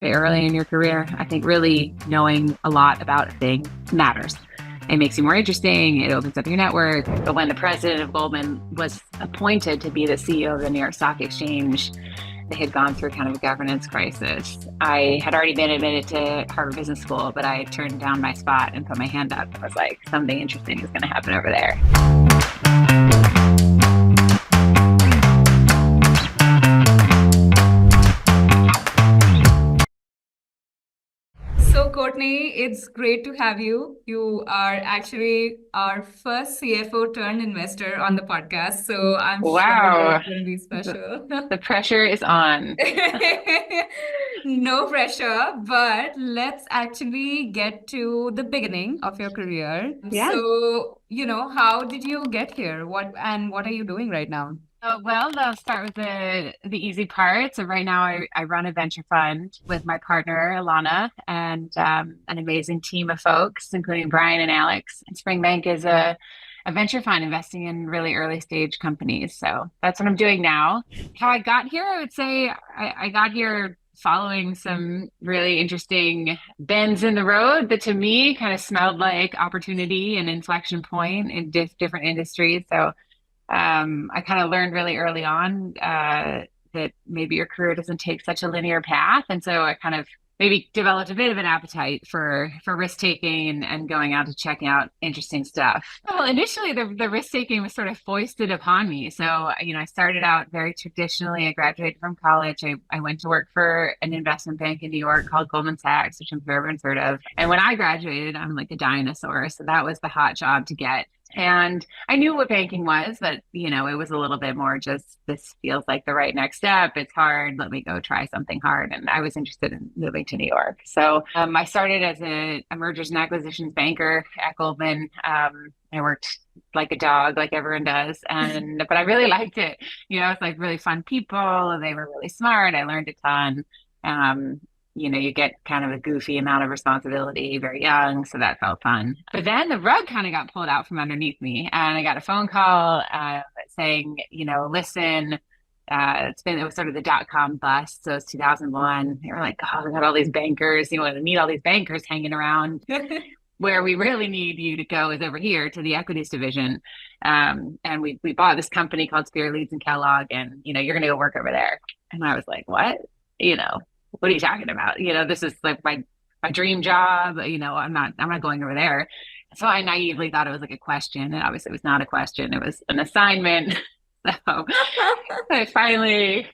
very early in your career. I think really knowing a lot about a thing matters. It makes you more interesting. It opens up your network. But when the president of Goldman was appointed to be the CEO of the New York Stock Exchange, they had gone through kind of a governance crisis. I had already been admitted to Harvard Business School, but I turned down my spot and put my hand up. I was like, something interesting is going to happen over there. So, Courtney, it's great to have you. You are actually our first CFO turned investor on the podcast. So, I'm sure Wow. it's going to be special. The pressure is on. No pressure, but let's actually get to the beginning of your career. Yeah. So, how did you get here? What are you doing right now? Well, I'll start with the easy part. So right now I run a venture fund with my partner, Alana, and an amazing team of folks, including Brian and Alex. And Springbank is a venture fund investing in really early stage companies. So that's what I'm doing now. How I got here, I would say I got here following some really interesting bends in the road that to me kind of smelled like opportunity and inflection point in different industries. So I kind of learned really early on that maybe your career doesn't take such a linear path. And so I kind of maybe developed a bit of an appetite for risk taking and going out to checking out interesting stuff. Well, initially the risk taking was sort of foisted upon me. So, I started out very traditionally. I graduated from college. I went to work for an investment bank in New York called Goldman Sachs, which I'm sure everyone's heard of. And when I graduated, I'm like a dinosaur. So that was the hot job to get. And I knew what banking was, but it was a little bit more just this feels like the right next step. It's hard. Let me go try something hard. And I was interested in moving to New York. So I started as a mergers and acquisitions banker at Goldman. I worked like a dog, like everyone does. But I really liked it. It's like really fun people. They were really smart. I learned a ton. You get kind of a goofy amount of responsibility very young, so that felt fun. But then the rug kind of got pulled out from underneath me, and I got a phone call saying, listen, it was sort of the dot-com bust, so it's 2001. They were like, oh, we got all these bankers, you want to meet all these bankers hanging around. Where we really need you to go is over here to the equities division. And we bought this company called Spear Leeds and Kellogg, and you're going to go work over there. And I was like, what? What are you talking about? This is like my dream job. I'm not going over there. So I naively thought it was like a question, and obviously it was not a question. It was an assignment. So I finally,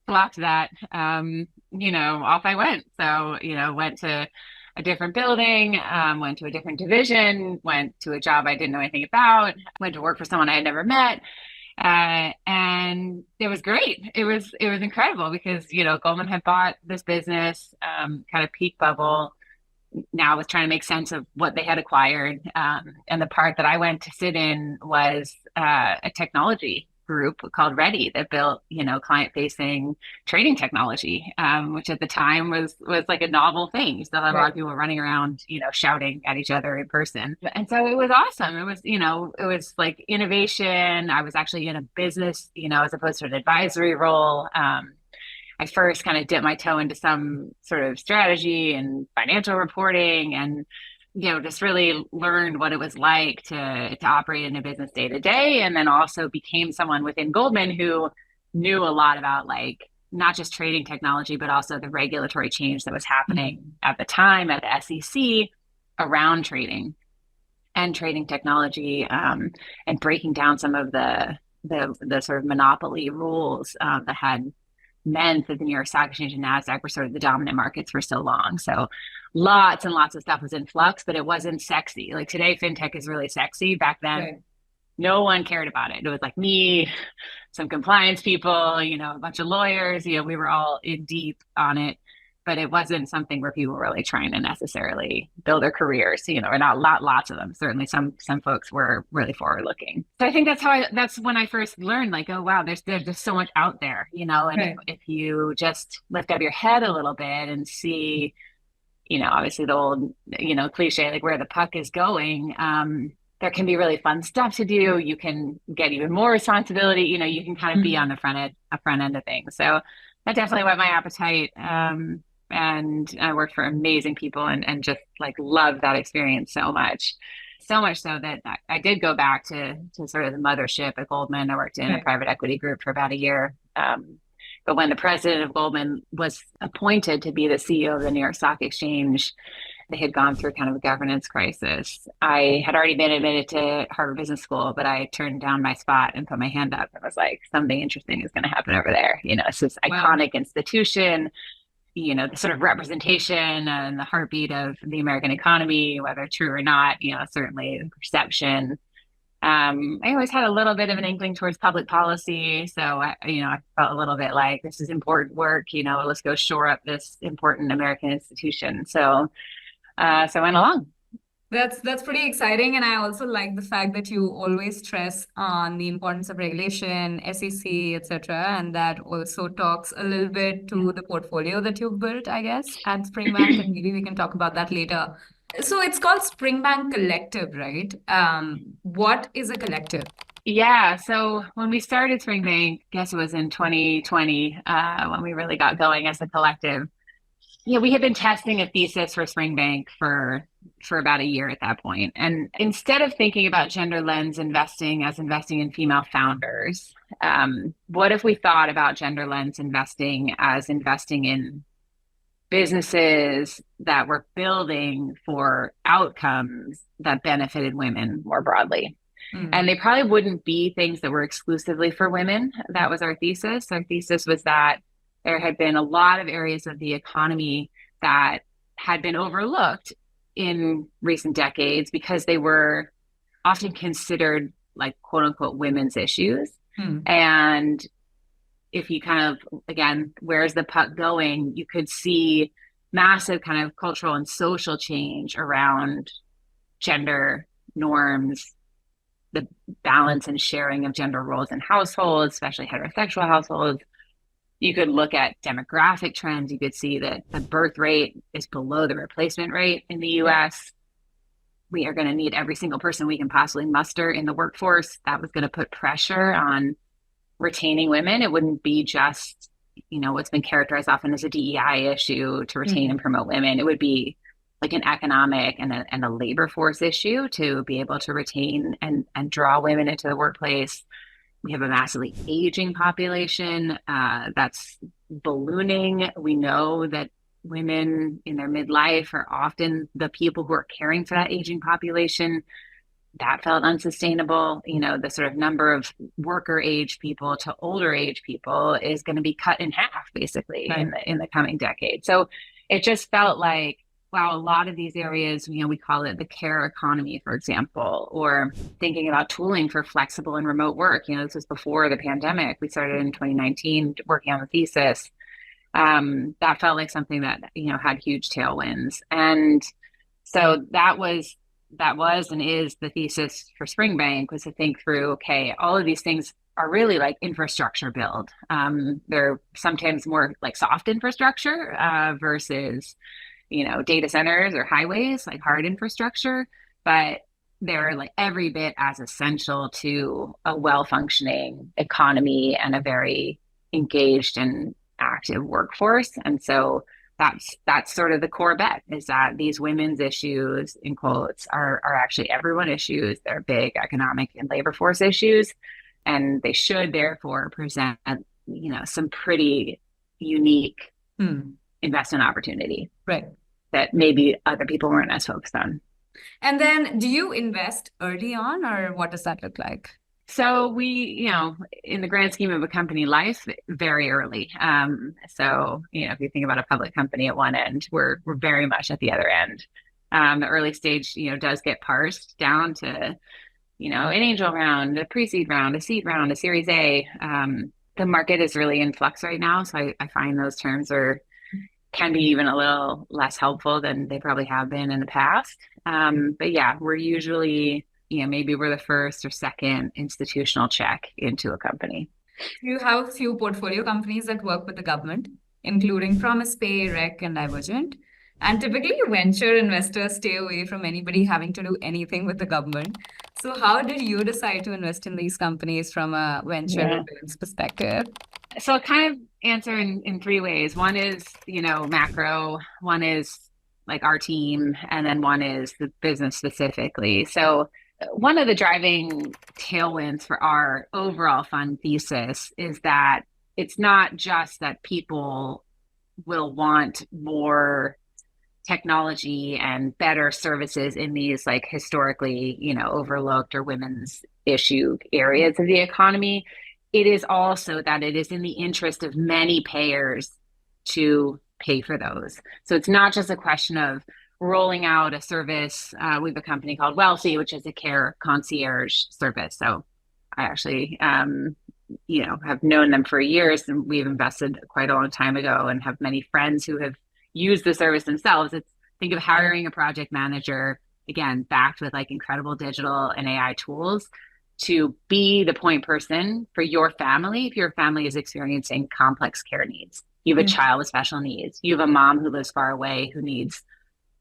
blocked that. Off I went. So, went to a different building, went to a different division, went to a job I didn't know anything about, went to work for someone I had never met. And it was great. It was incredible because, Goldman had bought this business, kind of peak bubble. Now was trying to make sense of what they had acquired. And the part that I went to sit in was a technology group called Ready that built, client-facing trading technology, which at the time was like a novel thing. You still had a lot of people running around, shouting at each other in person. And so it was awesome. It was like innovation. I was actually in a business, as opposed to an advisory role. I first kind of dipped my toe into some sort of strategy and financial reporting and just really learned what it was like to operate in a business day to day. And then also became someone within Goldman who knew a lot about like not just trading technology, but also the regulatory change that was happening at the time at the SEC around trading and trading technology, and breaking down some of the sort of monopoly rules that had meant that the New York Stock Exchange and NASDAQ were sort of the dominant markets for so long. So lots and lots of stuff was in flux, but it wasn't sexy. Like today, fintech is really sexy. Back then, no one cared about it. It was like me, some compliance people, a bunch of lawyers, we were all in deep on it, but it wasn't something where people were really trying to necessarily build their careers, or not lots of them. Certainly some folks were really forward looking. So I think that's when I first learned like, oh, wow, there's just so much out there, and if you just lift up your head a little bit and see, obviously the old, cliche, like where the puck is going, there can be really fun stuff to do. You can get even more responsibility, you can kind of be on the front end of things. So that definitely whet my appetite. and I worked for amazing people and just like loved that experience so much. So much so that I did go back to sort of the mothership at Goldman. I worked in a Right. private equity group for about a year. But when the president of Goldman was appointed to be the CEO of the New York Stock Exchange, they had gone through kind of a governance crisis. I had already been admitted to Harvard Business School, but I turned down my spot and put my hand up and was like, something interesting is going to happen over there. You know, it's this Wow. iconic institution, you know, the sort of representation and the heartbeat of the American economy, whether true or not, you know, certainly the perception. I always had a little bit of an inkling towards public policy. So I felt a little bit like this is important work, you know, let's go shore up this important American institution. So I went along. That's pretty exciting, and I also like the fact that you always stress on the importance of regulation, SEC, etc., and that also talks a little bit to the portfolio that you've built, I guess, at Springbank, and maybe we can talk about that later. So it's called Springbank Collective, right? What is a collective? Yeah, so when we started Springbank, I guess it was in 2020, when we really got going as a collective. Yeah, we had been testing a thesis for Springbank for about a year at that point. And instead of thinking about gender lens investing as investing in female founders, what if we thought about gender lens investing as investing in businesses that were building for outcomes that benefited women more broadly? And they probably wouldn't be things that were exclusively for women. That was our thesis. Our thesis was that there had been a lot of areas of the economy that had been overlooked in recent decades because they were often considered like quote unquote women's issues. And if you kind of, again, where's the puck going, you could see massive kind of cultural and social change around gender norms, the balance and sharing of gender roles in households, especially heterosexual households. You could look at demographic trends. You could see that the birth rate is below the replacement rate in the US. We are going to need every single person we can possibly muster in the workforce. That was going to put pressure on retaining women. It wouldn't be just, you know, what's been characterized often as a DEI issue to retain and promote women. It would be like an economic and a labor force issue to be able to retain and draw women into the workplace. We have a massively aging population that's ballooning. We know that women in their midlife are often the people who are caring for that aging population. That felt unsustainable. You know, the sort of number of worker age people to older age people is going to be cut in half, basically, in the coming decade. So it just felt like, wow, a lot of these areas, you know, we call it the care economy, for example, or thinking about tooling for flexible and remote work. You know, this was before the pandemic. We started in 2019 working on the thesis. That felt like something that, you know, had huge tailwinds. And so that was and is the thesis for Springbank, was to think through, okay, all of these things are really like infrastructure build. They're sometimes more like soft infrastructure versus, you know, data centers or highways, like hard infrastructure, but they're like every bit as essential to a well-functioning economy and a very engaged and active workforce. And so that's sort of the core bet, is that these women's issues, in quotes, are actually everyone issues. They're big economic and labor force issues, and they should therefore present, you know, some pretty unique investment opportunity. Right. That maybe other people weren't as focused on. And then do you invest early on, or what does that look like? So we, you know, in the grand scheme of a company life, very early. So, you know, if you think about a public company at one end, we're very much at the other end. The early stage, you know, does get parsed down to, you know, an angel round, a pre-seed round, a seed round, a Series A. The market is really in flux right now. So I find those terms can be even a little less helpful than they probably have been in the past. But yeah, we're usually, you know, maybe we're the first or second institutional check into a company. You have a few portfolio companies that work with the government, including Promise Pay, Rec, and Divergent. And typically, venture investors stay away from anybody having to do anything with the government. So how did you decide to invest in these companies from a venture perspective? So I kind of answer in three ways. One is, macro, one is like our team, and then one is the business specifically. So one of the driving tailwinds for our overall fund thesis is that it's not just that people will want more technology and better services in these like historically, overlooked or women's issue areas of the economy. It is also that it is in the interest of many payers to pay for those. So it's not just a question of rolling out a service. We have a company called Wealthy, which is a care concierge service. So I actually, have known them for years, and we've invested quite a long time ago and have many friends who have used the service themselves. It's think of hiring a project manager, again, backed with like incredible digital and AI tools to be the point person for your family. If your family is experiencing complex care needs, you have a child with special needs, you have a mom who lives far away who needs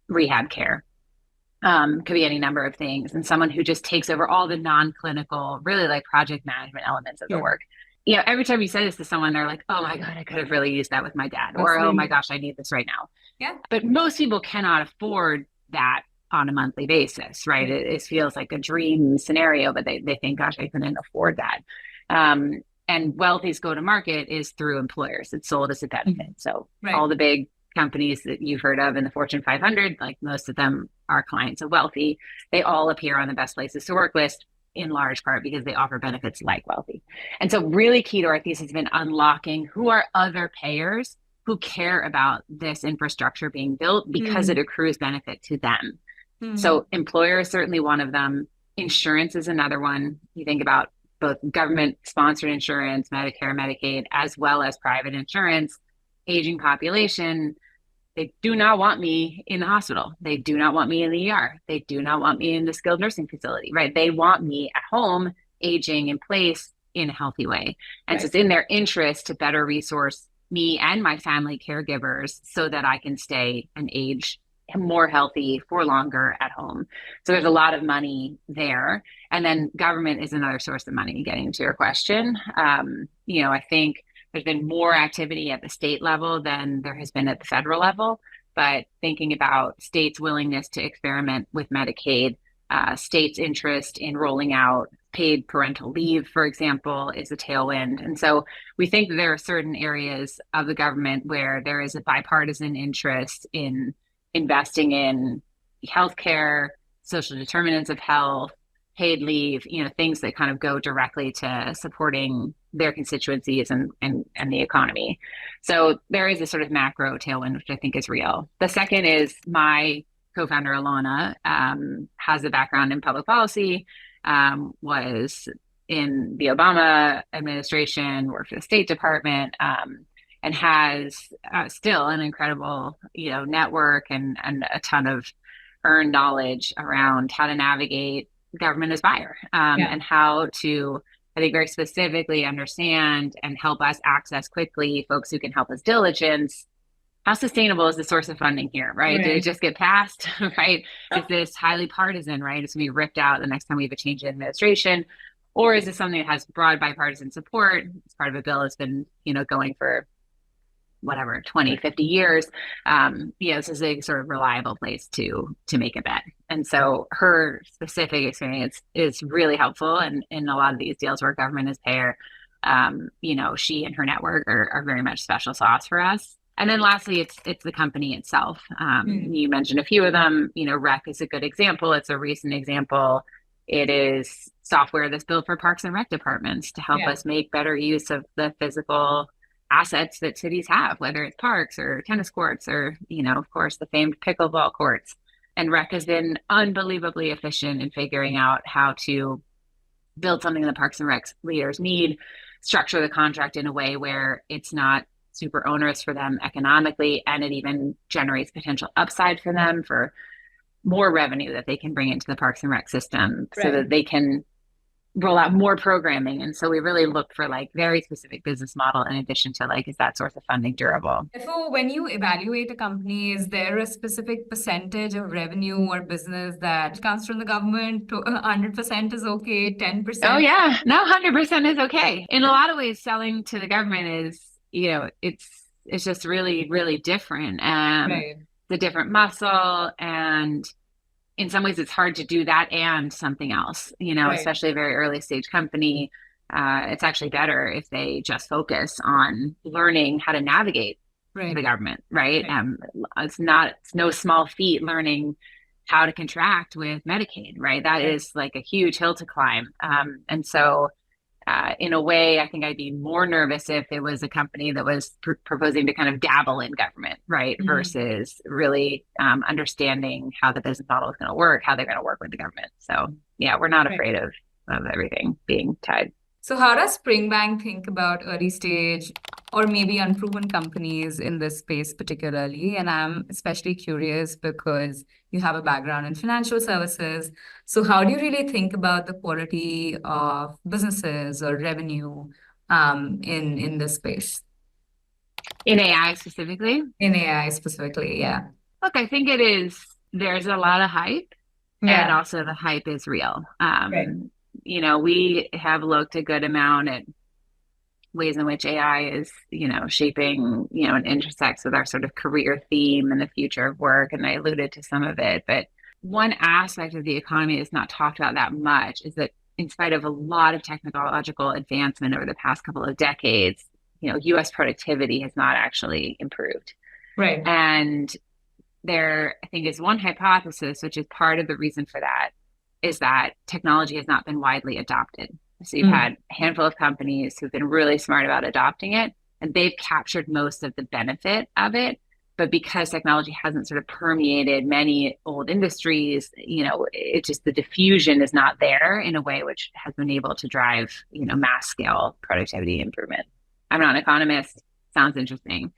rehab care. Could be any number of things, and someone who just takes over all the non-clinical, really like project management elements of the work. Every time you say this to someone, they're like, oh my God, I could have really used that with my dad. Or, oh my gosh, I need this right now. Yeah. But most people cannot afford that on a monthly basis, right? It feels like a dream scenario, but they think, gosh, I couldn't afford that. And Wealthy's go-to-market is through employers. It's sold as a benefit. So all the big companies that you've heard of in the Fortune 500, like most of them are clients of Wealthy. They all appear on the best places to work list in large part because they offer benefits like Wealthy. And so really key to our thesis has been unlocking who are other payers who care about this infrastructure being built because it accrues benefit to them. So employer is certainly one of them. Insurance is another one. You think about both government sponsored insurance, Medicare, Medicaid, as well as private insurance, aging population. They do not want me in the hospital. They do not want me in the ER. They do not want me in the skilled nursing facility, right? They want me at home, aging in place in a healthy way. And so it's in their interest to better resource me and my family caregivers so that I can stay and age more healthy for longer at home. So there's a lot of money there. And then government is another source of money, getting to your question. I think there's been more activity at the state level than there has been at the federal level. But thinking about states' willingness to experiment with Medicaid, states' interest in rolling out paid parental leave, for example, is a tailwind. And so we think that there are certain areas of the government where there is a bipartisan interest in investing in healthcare, social determinants of health, paid leave, things that kind of go directly to supporting their constituencies and the economy. So there is a sort of macro tailwind, which I think is real. The second is my co-founder, Alana, has a background in public policy, was in the Obama administration, worked for the State Department, and has still an incredible, network and a ton of earned knowledge around how to navigate government as buyer and how to, I think, very specifically understand and help us access quickly folks who can help us diligence. How sustainable is the source of funding here, right? Did it just get passed, right? Is this highly partisan, right? It's going to be ripped out the next time we have a change in administration? Or is this something that has broad bipartisan support? It's part of a bill that's been, going for 20, 50 years. This is a sort of reliable place to make a bet. And so her specific experience is really helpful. And in a lot of these deals where government is payer, she and her network are very much special sauce for us. And then lastly, it's the company itself. You mentioned a few of them. REC is a good example. It's a recent example. It is software that's built for parks and rec departments to help us make better use of the physical assets that cities have, whether it's parks or tennis courts or, of course, the famed pickleball courts. And REC has been unbelievably efficient in figuring out how to build something the parks and rec leaders need, structure the contract in a way where it's not super onerous for them economically, and it even generates potential upside for them for more revenue that they can bring into the parks and rec system so that they can roll out more programming. And so we really look for like very specific business model in addition to like, is that source of funding durable? So when you evaluate a company, is there a specific percentage of revenue or business that comes from the government? 100% is okay, Oh 10%? yeah, no, 100% is okay. In a lot of ways, selling to the government is, it's just really, really different. Right, The different muscle, and in some ways, it's hard to do that and something else. right, Especially a very early stage company. It's actually better if they just focus on learning how to navigate the right, government, right? right, It's no small feat learning how to contract with Medicaid, right? That right. is like a huge hill to climb. And so, in a way, I think I'd be more nervous if it was a company that was proposing to kind of dabble in government, right? Mhm. Versus really understanding how the business model is going to work, how they're going to work with the government. So, yeah, we're not Right. afraid of everything being tied. So how does Springbank think about early stage or maybe unproven companies in this space particularly? And I'm especially curious because you have a background in financial services. So how do you really think about the quality of businesses or revenue in this space, In AI specifically, in AI specifically? Yeah. look, I think there's a lot of hype, and Yeah. also the hype is real. Right. We have looked a good amount at ways in which AI is, shaping, and intersects with our sort of career theme and the future of work. And I alluded to some of it, but one aspect of the economy that's not talked about that much is that in spite of a lot of technological advancement over the past couple of decades, US productivity has not actually improved. Right. And there, I think, is one hypothesis, which is part of the reason for that, is that technology has not been widely adopted. So you've Mm. had a handful of companies who've been really smart about adopting it, and they've captured most of the benefit of it. But because technology hasn't sort of permeated many old industries, it just the diffusion is not there in a way which has been able to drive, mass scale productivity improvement. I'm not an economist. Sounds interesting.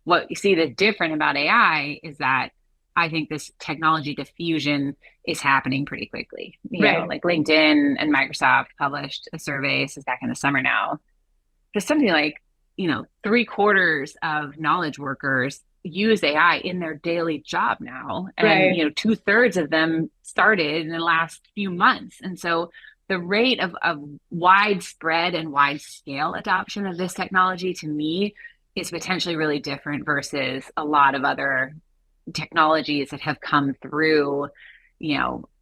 What you see that's different about AI is that I think this technology diffusion is happening pretty quickly. Right. Like LinkedIn and Microsoft published a survey, this is back in the summer now, just something like, 3/4 of knowledge workers use AI in their daily job now. And, Right. 2/3 of them started in the last few months. And so the rate of widespread and wide scale adoption of this technology to me is potentially really different versus a lot of other technologies that have come through,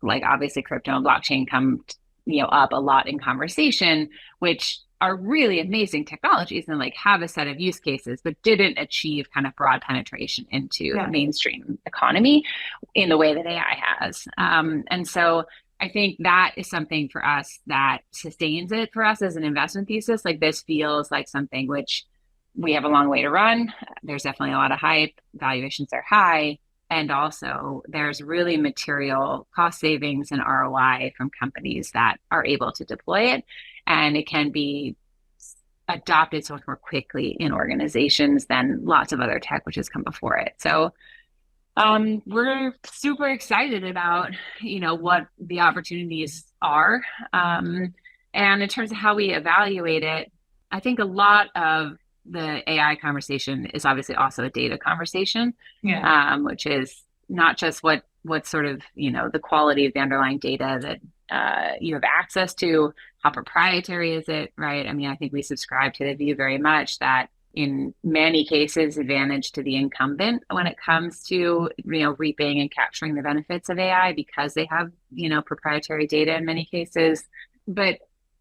like obviously crypto and blockchain come, up a lot in conversation, which are really amazing technologies and like have a set of use cases, but didn't achieve kind of broad penetration into the Yeah. mainstream economy in the way that AI has. And so I think that is something for us that sustains it for us as an investment thesis. Like this feels like something which we have a long way to run. There's definitely a lot of hype. Valuations are high. And also, there's really material cost savings and ROI from companies that are able to deploy it. And it can be adopted so much more quickly in organizations than lots of other tech which has come before it. So we're super excited about, what the opportunities are. And in terms of how we evaluate it, I think a lot of the AI conversation is obviously also a data conversation, Yeah. which is not just what sort of, the quality of the underlying data that you have access to, how proprietary is it, right? I mean, I think we subscribe to the view very much that in many cases advantage to the incumbent when it comes to reaping and capturing the benefits of AI because they have proprietary data in many cases. But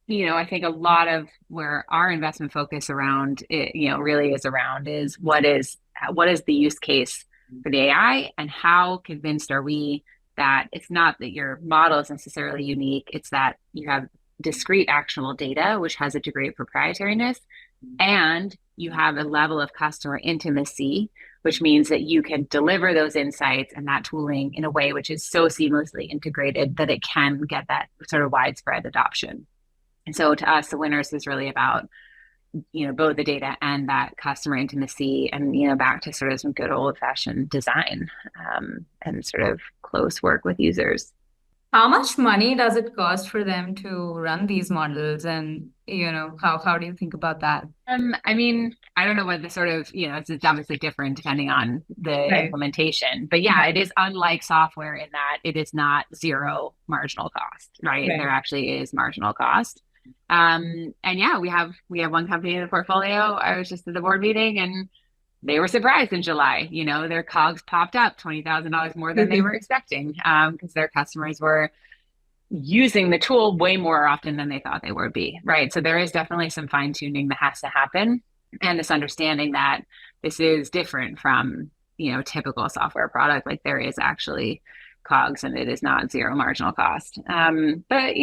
I think a lot of where our investment focus around it, really is around is what is the use case for the AI, and how convinced are we that it's not that your model is necessarily unique, it's that you have discrete actionable data which has a degree of proprietariness, and you have a level of customer intimacy, which means that you can deliver those insights and that tooling in a way which is so seamlessly integrated that it can get that sort of widespread adoption. And so to us, the winners is really about, both the data and that customer intimacy, and, back to sort of some good old fashioned design, and sort of close work with users. How much money does it cost for them to run these models? And, how do you think about that? I mean, I don't know what the sort of, it's obviously different depending on the Right. implementation. But yeah, Yeah. it is unlike software in that it is not zero marginal cost, right? There Right. actually is marginal cost. And yeah, we have one company in the portfolio. I was just at the board meeting and they were surprised in July. Their COGS popped up $20,000 more than they were expecting, because their customers were using the tool way more often than they thought they would be, right? So there is definitely some fine tuning that has to happen, and this understanding that this is different from, typical software product. Like there is actually COGS and it is not zero marginal cost. But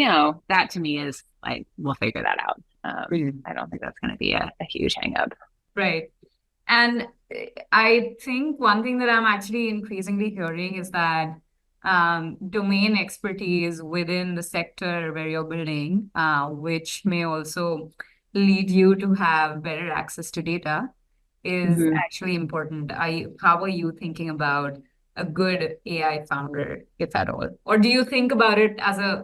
that to me is like, we'll figure that out. I don't think that's going to be a huge hang up. Right. And I think one thing that I'm actually increasingly hearing is that domain expertise within the sector where you're building, which may also lead you to have better access to data, is Mm-hmm. actually important. How are you thinking about a good AI founder, if at all? Or do you think about it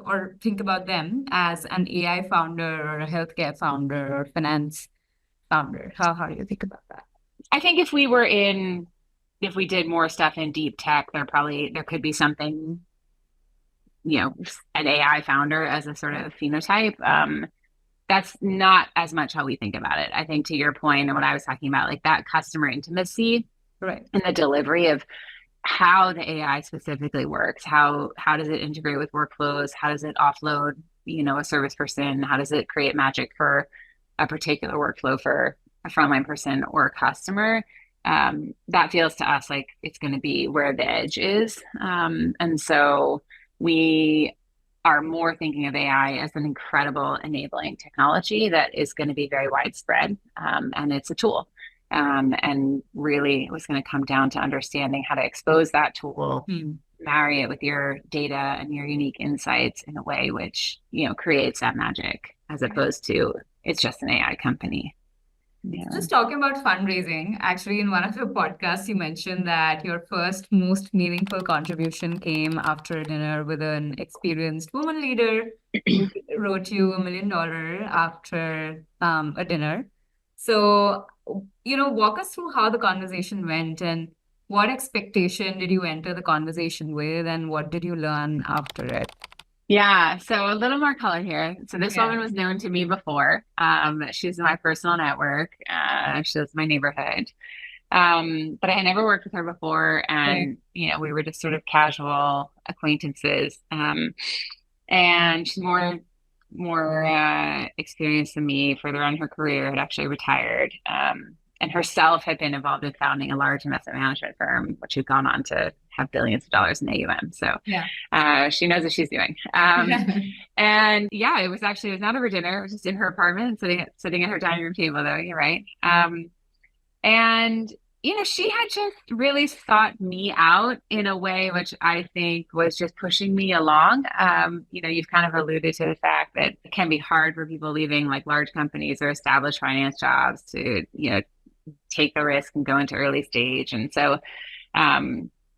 or think about them as an AI founder or a healthcare founder or finance founder? How do you think about that? I think if we did more stuff in deep tech, there could be something, an AI founder as a sort of phenotype. That's not as much how we think about it. I think to your point and what I was talking about, like that customer intimacy Right. and the delivery of how the AI specifically works. How does it integrate with workflows? How does it offload, a service person? How does it create magic for a particular workflow for a frontline person or a customer? That feels to us like it's going to be where the edge is. And so we are more thinking of AI as an incredible enabling technology that is going to be very widespread. And it's a tool. And really, it was going to come down to understanding how to expose that tool, Hmm. marry it with your data and your unique insights in a way which, creates that magic as opposed to it's just an AI company. So Yeah. just talking about fundraising, actually, in one of your podcasts, you mentioned that your first most meaningful contribution came after a dinner with an experienced woman leader who wrote you $1 million after a dinner. So, walk us through how the conversation went and what expectation did you enter the conversation with, and what did you learn after it? Yeah, so a little more color here. So this Yeah. woman was known to me before. She's in my personal network. She lives in my neighborhood. But I had never worked with her before, Right. and we were just sort of casual acquaintances. And she's more experienced than me, further on in her career, had actually retired. And herself had been involved in founding a large investment management firm, which had gone on to have billions of dollars in AUM. So Yeah. she knows what she's doing. And yeah, it was not over dinner. It was just in her apartment, sitting at her dining room table, though. You're right. And she had just really sought me out in a way which I think was just pushing me along. You've kind of alluded to the fact that it can be hard for people leaving like large companies or established finance jobs to, take the risk and go into early stage. And so,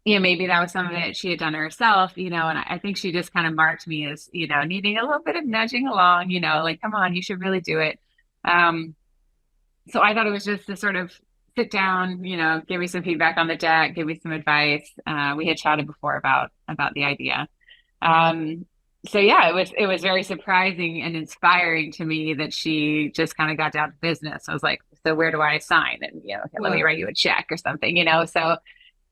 maybe that was some of it she had done herself, and I think she just kind of marked me as, needing a little bit of nudging along, like, come on, you should really do it. Um, so I thought it was just to sort of sit down, give me some feedback on the deck, give me some advice. We had chatted before about the idea. Um, so yeah, it was very surprising and inspiring to me that she just kind of got down to business. I was like, so where do I sign? And okay, let me Wow. write you a check or something, So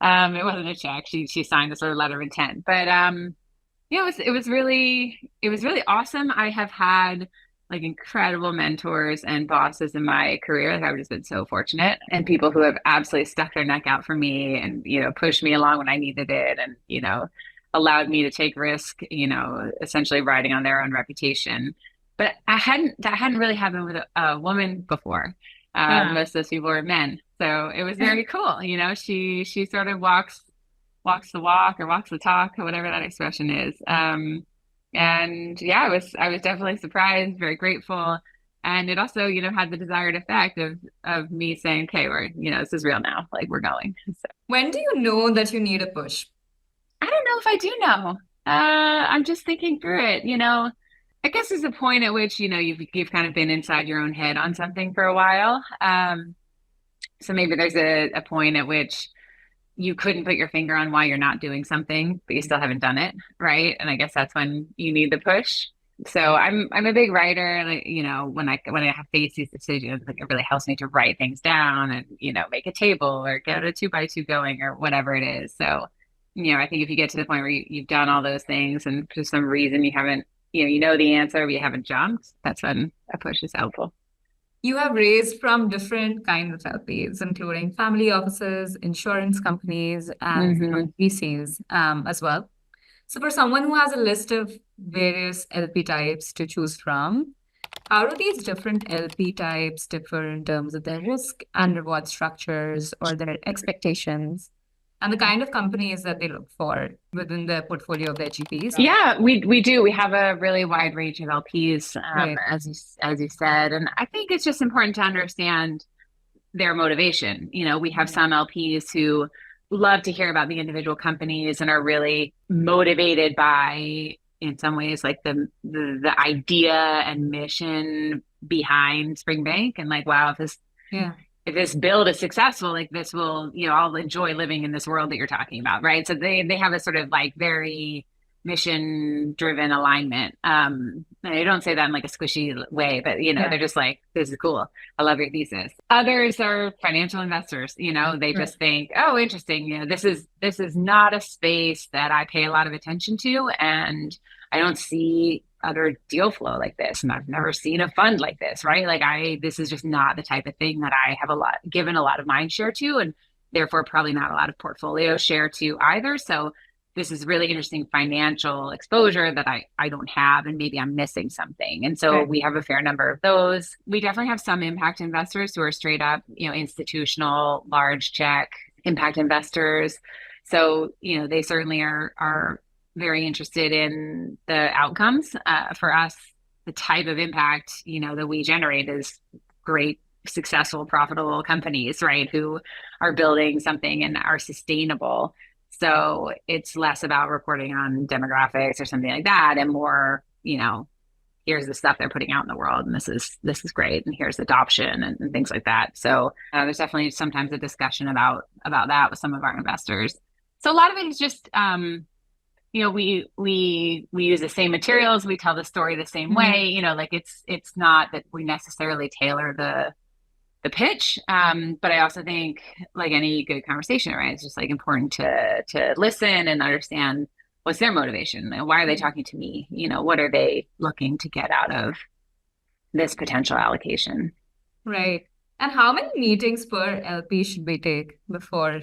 it wasn't a check. She signed a sort of letter of intent. But it was really awesome. I have had like incredible mentors and bosses in my career. Like I've just been so fortunate, and people who have absolutely stuck their neck out for me and pushed me along when I needed it, and allowed me to take risk, essentially riding on their own reputation. But that hadn't really happened with a woman before. Ah. Most of those people were men. So it was very cool. She sort of walks the walk or walks the talk or whatever that expression is. And yeah, I was definitely surprised, very grateful. And it also, had the desired effect of me saying, okay, this is real now. Like we're going. So When do you know that you need a push? I don't know if I do know. I'm just thinking through it. I guess there's a point at which, you've kind of been inside your own head on something for a while. So maybe there's a point at which you couldn't put your finger on why you're not doing something, but you still haven't done it, right? And I guess that's when you need the push. So I'm a big writer. Like, when I have to face these decisions, like it really helps me to write things down and make a table or get a 2x2 going or whatever it is. So I think if you get to the point where you've done all those things and for some reason you haven't, you know the answer, but you haven't jumped, that's when a push is helpful. You have raised from different kinds of LPs, including family offices, insurance companies, and Hmm. VCs as well. So for someone who has a list of various LP types to choose from, how do these different LP types differ in terms of their risk and reward structures or their expectations and the kind of companies that they look for within the portfolio of their GPs? Yeah, we do. We have a really wide range of LPs, Right. as you said, and I think it's just important to understand their motivation. We have some LPs who love to hear about the individual companies and are really motivated by, in some ways, like the idea and mission behind Springbank, and like, wow, Yeah. if this build is successful, like this will, I'll enjoy living in this world that you're talking about, right? So they have a sort of like very mission driven alignment. I don't say that in like a squishy way, but Yeah. they're just like, this is cool. I love your thesis. Others are financial investors, they Right. just think, oh, interesting. This is not a space that I pay a lot of attention to, and I don't see other deal flow like this, and I've never seen a fund like this, right? Like this is just not the type of thing that I have given a lot of mind share to, and therefore probably not a lot of portfolio share to either. So this is really interesting financial exposure that I don't have, and maybe I'm missing something. And so we have a fair number of those. We definitely have some impact investors who are straight up, institutional, large check impact investors. So, they certainly are very interested in the outcomes. For us, the type of impact, that we generate is great, successful, profitable companies, right? Who are building something and are sustainable. So it's less about reporting on demographics or something like that, and more, here's the stuff they're putting out in the world, and this is great, and here's adoption and things like that. So there's definitely sometimes a discussion about that with some of our investors. So a lot of it is just we use the same materials, we tell the story the same way, like it's not that we necessarily tailor the pitch. But I also think, like any good conversation, right, it's just like important to listen and understand what's their motivation and why are they talking to me? What are they looking to get out of this potential allocation? Right. And how many meetings per LP should we take before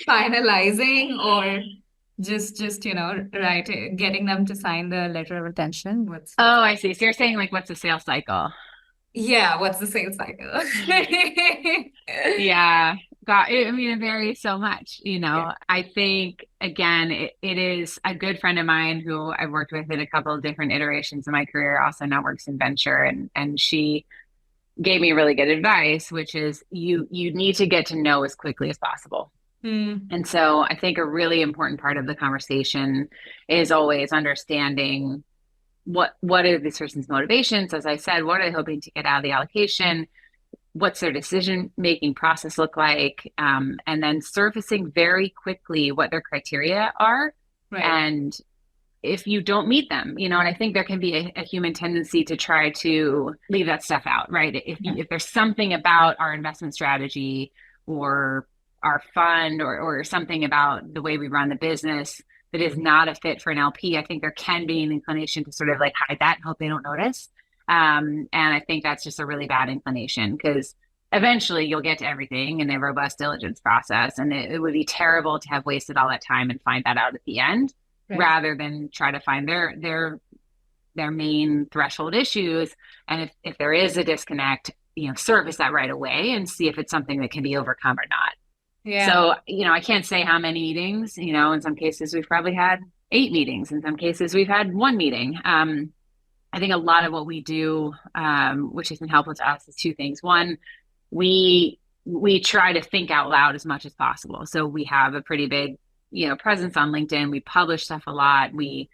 finalizing, or just right, getting them to sign the letter of intention? Oh, I see. So you're saying, like, what's the sales cycle? Yeah, what's the sales cycle? Yeah. God, it varies so much. I think, again, it is a good friend of mine who I've worked with in a couple of different iterations of my career, also now works in venture, and she gave me really good advice, which is you need to get to know as quickly as possible. And so I think a really important part of the conversation is always understanding what are this person's motivations. As I said, what are they hoping to get out of the allocation? What's their decision-making process look like? And then surfacing very quickly what their criteria are. Right. And if you don't meet them, and I think there can be a human tendency to try to leave that stuff out, right? If there's something about our investment strategy or our fund or something about the way we run the business that is not a fit for an LP, I think there can be an inclination to sort of like hide that and hope they don't notice. And I think that's just a really bad inclination, because eventually you'll get to everything in a robust diligence process. And it would be terrible to have wasted all that time and find that out at the end, rather than try to find their main threshold issues. And if there is a disconnect, surface that right away and see if it's something that can be overcome or not. Yeah. So, I can't say how many meetings, in some cases we've probably had 8 meetings. In some cases we've had 1 meeting. I think a lot of what we do, which has been helpful to us, is 2 things. One, we try to think out loud as much as possible. So we have a pretty big presence on LinkedIn. We publish stuff a lot. We,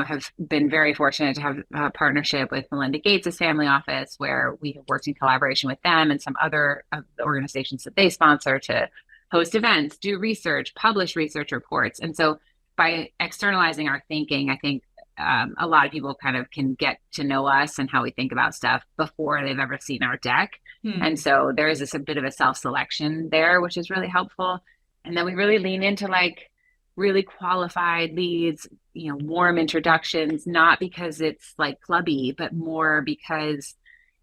have been very fortunate to have a partnership with Melinda Gates' family office, where we have worked in collaboration with them and some other of the organizations that they sponsor to host events, do research, publish research reports. And so by externalizing our thinking, I think a lot of people kind of can get to know us and how we think about stuff before they've ever seen our deck. And so there is a bit of a self-selection there, which is really helpful. And then we really lean into like really qualified leads, warm introductions, not because it's like clubby, but more because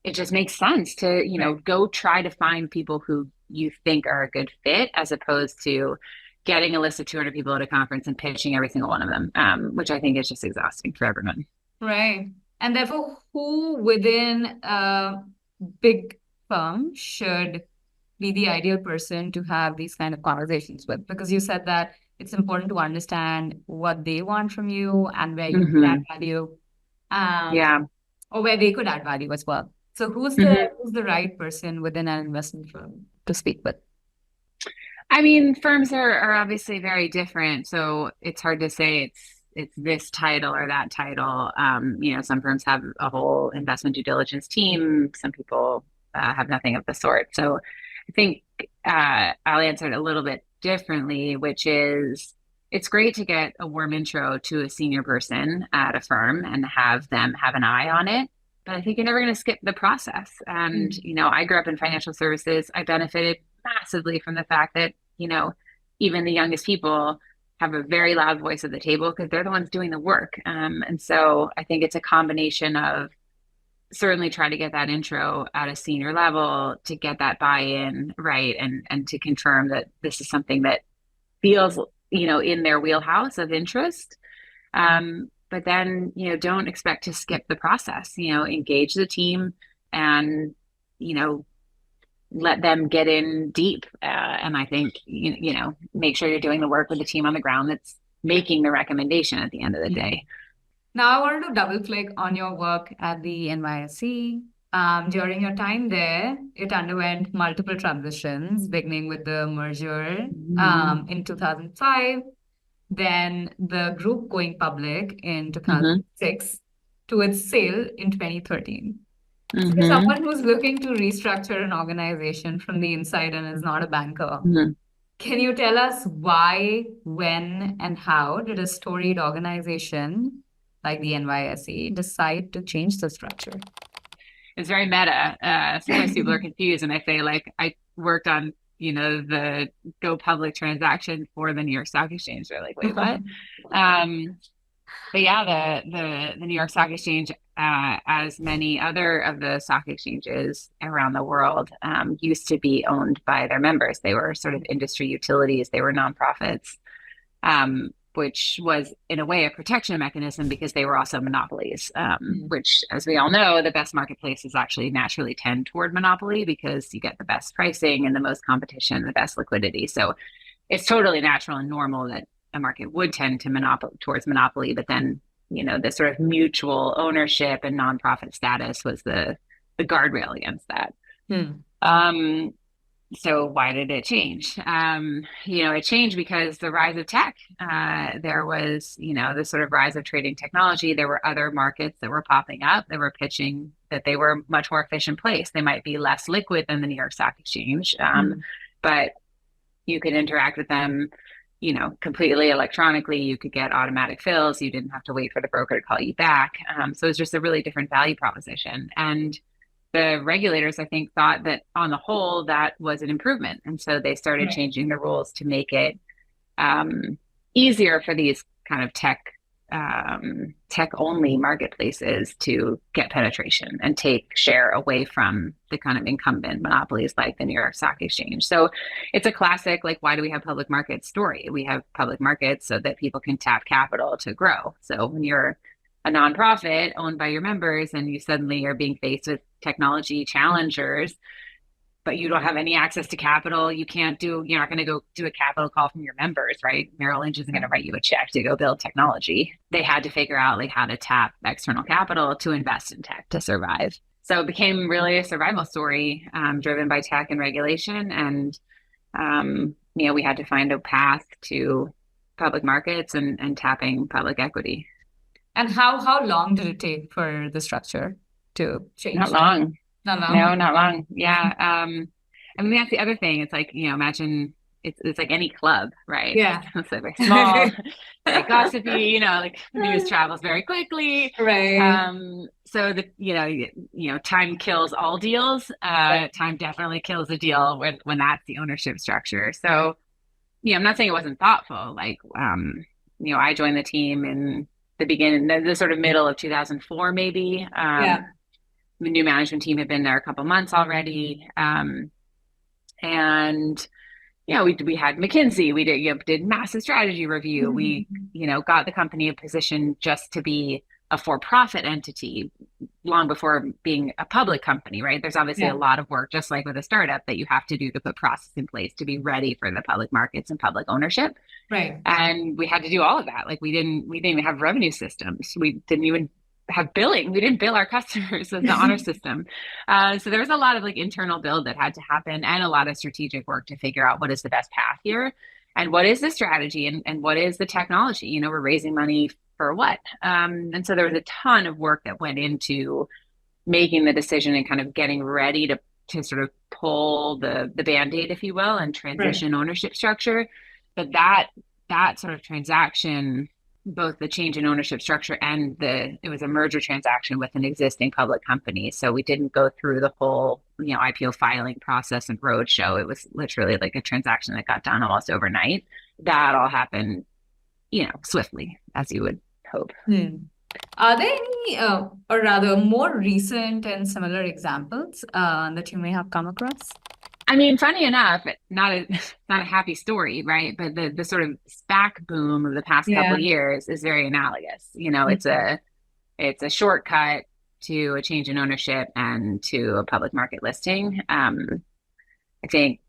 it just makes sense to, go try to find people who you think are a good fit, as opposed to getting a list of 200 people at a conference and pitching every single one of them, which I think is just exhausting for everyone. Right. And therefore, who within a big firm should be the ideal person to have these kind of conversations with? Because you said that it's important to understand what they want from you and where you could add value, or where they could add value as well. So who's the right person within an investment firm to speak with? I mean, firms are obviously very different, so it's hard to say it's this title or that title. Some firms have a whole investment due diligence team. Some people have nothing of the sort. So I think I'll answer it a little bit differently, which is it's great to get a warm intro to a senior person at a firm and have them have an eye on it. But I think you're never going to skip the process. And, I grew up in financial services. I benefited massively from the fact that, even the youngest people have a very loud voice at the table because they're the ones doing the work. And so I think it's a combination of certainly try to get that intro at a senior level to get that buy-in, right, and to confirm that this is something that feels, in their wheelhouse of interest. But then, don't expect to skip the process, engage the team and, let them get in deep. And I think, make sure you're doing the work with the team on the ground that's making the recommendation at the end of the day. Now, I wanted to double click on your work at the NYSE. During your time there, it underwent multiple transitions, beginning with the merger in 2005, then the group going public in 2006 to its sale in 2013. So for someone who's looking to restructure an organization from the inside and is not a banker, can you tell us why, when, and how did a storied organization like the NYSE decide to change the structure? It's very meta. Sometimes people are confused and I say like, I worked on, the go public transaction for the New York Stock Exchange. They're like, wait, what? But yeah, the New York Stock Exchange, as many other of the stock exchanges around the world, used to be owned by their members. They were sort of industry utilities. They were nonprofits, which was in a way a protection mechanism because they were also monopolies, which, as we all know, the best marketplaces actually naturally tend toward monopoly because you get the best pricing and the most competition, the best liquidity. So it's totally natural and normal that a market would tend to towards monopoly, but then, the sort of mutual ownership and nonprofit status was the guardrail against that. So why did it change? It changed because the rise of tech, there was, the sort of rise of trading technology. There were other markets that were popping up that were pitching that they were a much more efficient place. They might be less liquid than the New York Stock Exchange, but you could interact with them, completely electronically. You could get automatic fills. You didn't have to wait for the broker to call you back. So it was just a really different value proposition. And the regulators, I think, thought that on the whole, that was an improvement. And so they started changing the rules to make it easier for these kind of tech-only marketplaces to get penetration and take share away from the kind of incumbent monopolies like the New York Stock Exchange. So it's a classic, like, why do we have public markets story? We have public markets so that people can tap capital to grow. So when you're a nonprofit owned by your members and you suddenly are being faced with technology challengers, but you don't have any access to capital, you're not going to go do a capital call from your members, right? Merrill Lynch isn't going to write you a check to go build technology. They had to figure out like how to tap external capital to invest in tech to survive. So it became really a survival story driven by tech and regulation. And, we had to find a path to public markets and tapping public equity. And how long did it take for the structure to Not change? long. Not No, long. not long. Yeah. I mean, that's the other thing. It's like, imagine it's like any club, right? Yeah. It's like very small, very gossipy, like news travels very quickly. Right. So time kills all deals. Right. Time definitely kills a deal when that's the ownership structure. So, I'm not saying it wasn't thoughtful. Like, I joined the team in the beginning, the sort of middle of 2004, maybe. Yeah. The new management team had been there a couple months already. And we had McKinsey. We did massive strategy review. We got the company a position just to be a for-profit entity long before being a public company, right? There's obviously a lot of work, just like with a startup, that you have to do to put process in place to be ready for the public markets and public ownership. Right. And we had to do all of that. Like we didn't even have revenue systems. We didn't even have billing. We didn't bill our customers with the honor system. So there was a lot of like internal build that had to happen and a lot of strategic work to figure out what is the best path here and what is the strategy and what is the technology. We're raising money for what? And so there was a ton of work that went into making the decision and kind of getting ready to sort of pull the Band-Aid, if you will, and transition ownership structure. But that sort of transaction, both the change in ownership structure and it was a merger transaction with an existing public company. So we didn't go through the whole, IPO filing process and roadshow. It was literally like a transaction that got done almost overnight. That all happened, swiftly, as you would hope. Are there any, or rather more recent and similar examples that you may have come across? I mean, funny enough, not a happy story, right? But the sort of SPAC boom of the past couple of years is very analogous. It's a shortcut to a change in ownership and to a public market listing. I think,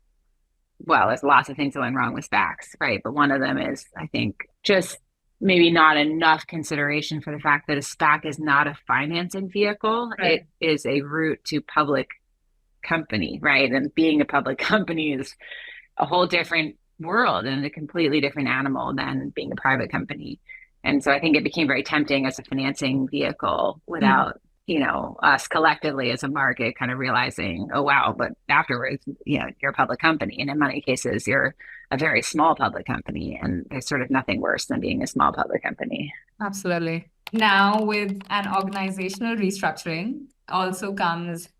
well, there's lots of things that went wrong with SPACs, right? But one of them is, I think, just maybe not enough consideration for the fact that a SPAC is not a financing vehicle. It is a route to public company, right? And being a public company is a whole different world and a completely different animal than being a private company. And so I think it became very tempting as a financing vehicle without, us collectively as a market kind of realizing, oh, wow, but afterwards, you're a public company. And in many cases, you're a very small public company. And there's sort of nothing worse than being a small public company. Absolutely. Now, with an organizational restructuring also comes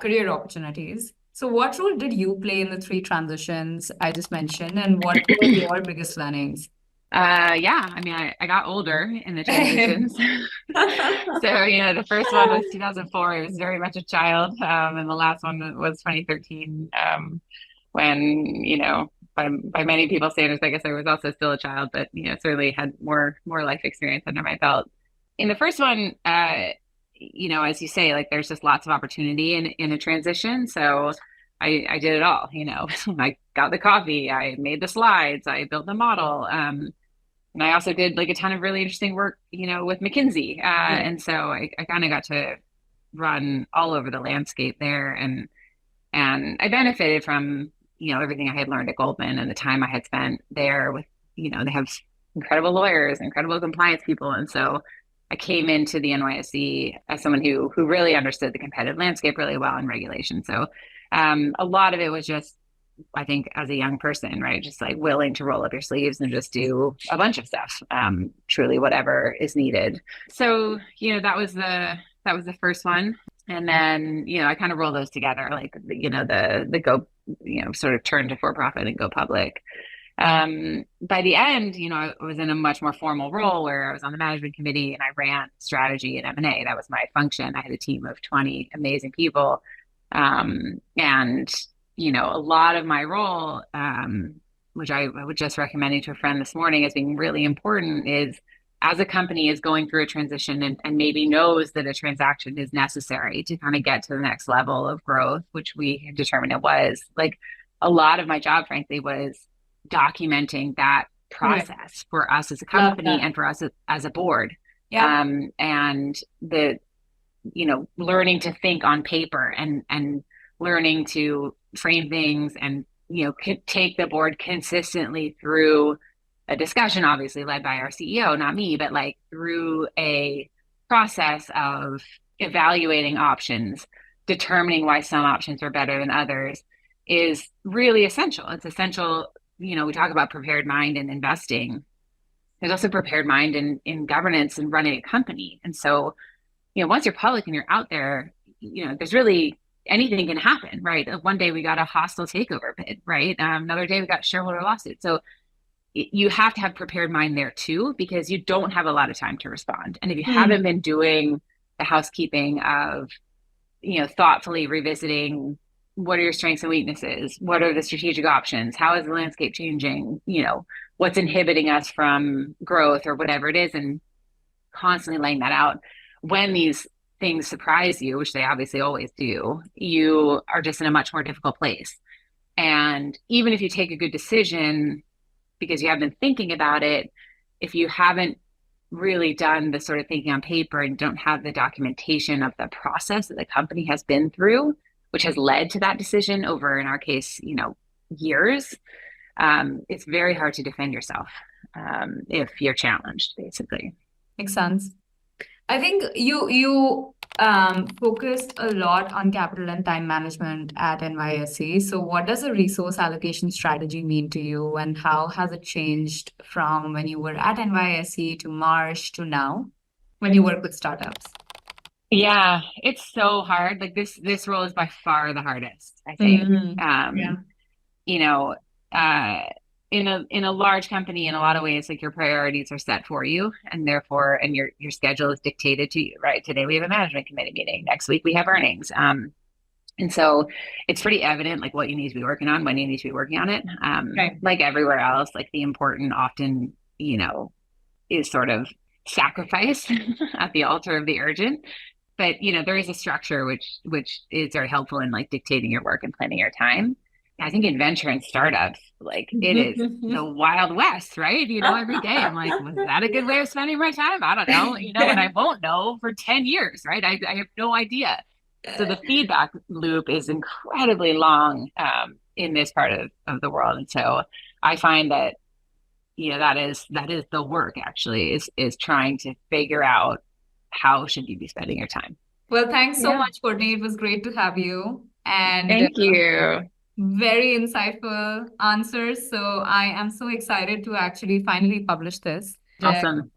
career opportunities. So what role did you play in the 3 transitions I just mentioned, and what were your biggest learnings? I mean, I got older in the transitions. So, the first one was 2004. I was very much a child. And the last one was 2013, when, by many people's standards, I guess I was also still a child, but, certainly had more life experience under my belt. In the first one, as you say, like there's just lots of opportunity in a transition. So I did it all, I got the coffee, I made the slides, I built the model. And I also did like a ton of really interesting work, with McKinsey. And so I kind of got to run all over the landscape there. And I benefited from, everything I had learned at Goldman and the time I had spent there with, they have incredible lawyers, incredible compliance people. And so I came into the NYSE as someone who really understood the competitive landscape really well and regulation. So a lot of it was just, I think, as a young person, right, just like willing to roll up your sleeves and just do a bunch of stuff, truly whatever is needed. So, that was the first one. And then, I kind of roll those together, like, the go, sort of turn to for-profit and go public. By the end, I was in a much more formal role where I was on the management committee and I ran strategy and M&A. That was my function. I had a team of 20 amazing people. And a lot of my role, which I was just recommending to a friend this morning as being really important, is as a company is going through a transition and maybe knows that a transaction is necessary to kind of get to the next level of growth, which we determined it was. Like a lot of my job, frankly, was documenting that process for us as a company and for us as a board. And the, learning to think on paper and learning to frame things and take the board consistently through a discussion, obviously led by our CEO, not me, but like through a process of evaluating options, determining why some options are better than others is really essential. It's essential. We talk about prepared mind in investing. There's also prepared mind in governance and running a company. And so, once you're public and you're out there, there's really anything can happen, right? One day we got a hostile takeover bid, right? Another day we got shareholder lawsuit. So you have to have prepared mind there too, because you don't have a lot of time to respond. And if you haven't been doing the housekeeping of, thoughtfully revisiting what are your strengths and weaknesses, what are the strategic options, how is the landscape changing, what's inhibiting us from growth or whatever it is, and constantly laying that out. When these things surprise you, which they obviously always do, you are just in a much more difficult place. And even if you take a good decision because you have been thinking about it, if you haven't really done the sort of thinking on paper and don't have the documentation of the process that the company has been through, which has led to that decision over, in our case, years, it's very hard to defend yourself if you're challenged, basically. Makes sense. I think you focused a lot on capital and time management at NYSE. So what does a resource allocation strategy mean to you, and how has it changed from when you were at NYSE to Marsh to now when you work with startups? Yeah, it's so hard. Like this role is by far the hardest, I think. Yeah. You know, uh, in a large company, in a lot of ways, like your priorities are set for you, and therefore, and your schedule is dictated to you, right? Today we have a management committee meeting. Next week we have earnings. And so it's pretty evident like what you need to be working on, when you need to be working on it. Right. Like everywhere else, like the important often, is sort of sacrifice at the altar of the urgent. But there is a structure which is very helpful in like dictating your work and planning your time. I think in venture and startups, like it is the Wild West, right? Every day I'm like, was that a good way of spending my time? I don't know, and I won't know for 10 years, right? I have no idea. So the feedback loop is incredibly long in this part of the world. And so I find that, that is the work actually is trying to figure out how should you be spending your time. Well, thanks so Yeah. much, Courtney. It was great to have you. And Thank you. very insightful answers. So I am so excited to actually finally publish this. Awesome.